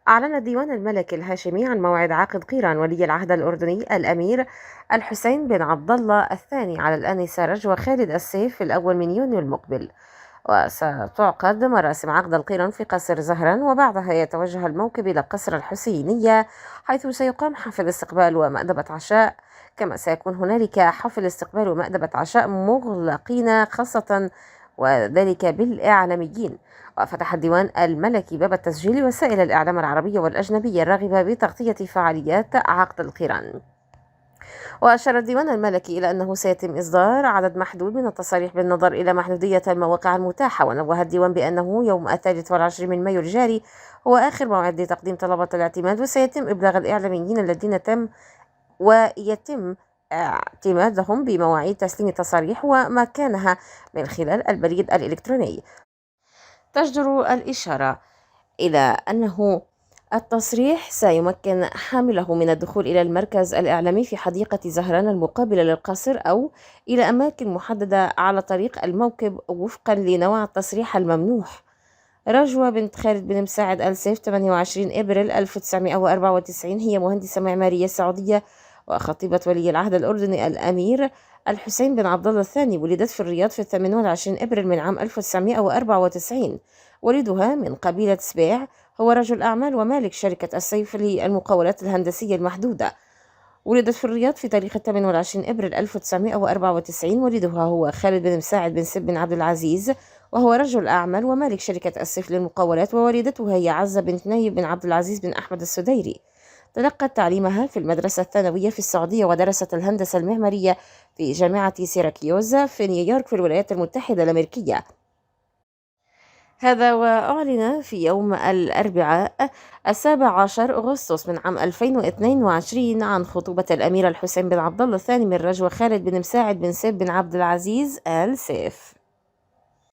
أعلن الديوان الملكي الهاشمي عن موعد عقد قيران ولي العهد الأردني الأمير الحسين بن عبد الله الثاني على الآنسة رجوى خالد السيف في الأول من يونيو المقبل. وستعقد مراسم عقد القيران في قصر زهران، وبعدها يتوجه الموكب إلى قصر الحسينية، حيث سيقام حفل استقبال ومأدبة عشاء. كما سيكون هنالك حفل استقبال ومأدبة عشاء مغلقين خاصة، وذلك بالإعلاميين. وفتح الديوان الملكي باب التسجيل وسائل الإعلام العربية والأجنبية الراغبة بتغطية فعاليات عقد القيران. وأشار الديوان الملكي إلى أنه سيتم إصدار عدد محدود من التصاريح بالنظر إلى محدودية المواقع المتاحة. ونوه الديوان بأنه يوم 23 من مايو الجاري هو آخر موعد لتقديم طلبات الاعتماد، وسيتم إبلاغ الإعلاميين الذين ويتم اعتمادهم بمواعيد تسليم التصاريح ومكانها من خلال البريد الإلكتروني. تجدر الإشارة إلى أنه التصريح سيمكن حامله من الدخول إلى المركز الإعلامي في حديقة زهران المقابلة للقصر أو إلى أماكن محددة على طريق الموكب وفقا لنوع التصريح الممنوح. رجوى بنت خالد بن مساعد آل سيف 28 إبريل 1994 هي مهندسة معمارية سعودية وخطيبة ولي العهد الأردني الأمير الحسين بن عبد الله الثاني. ولدت في الرياض في 28 إبريل من عام 1994. والدها من قبيلة سبيع هو رجل أعمال ومالك شركة السيف للمقاولات الهندسية المحدودة. ولدت في الرياض في تاريخ 28 إبريل 1994. والدها هو خالد بن مساعد بن سب بن عبد العزيز وهو رجل أعمال ومالك شركة السيف للمقاولات. ووالدته هي عزة بنت نايف بن عبد العزيز بن أحمد السديري. تلقت تعليمها في المدرسة الثانوية في السعودية، ودرست الهندسة المعمارية في جامعة سيراكيوز في نيويورك في الولايات المتحدة الأمريكية. هذا وأعلن في يوم الأربعاء 17 أغسطس من عام 2022 عن خطوبة الأمير الحسين بن عبد الله الثاني من رجوى خالد بن مساعد بن سيف بن عبد العزيز آل سيف.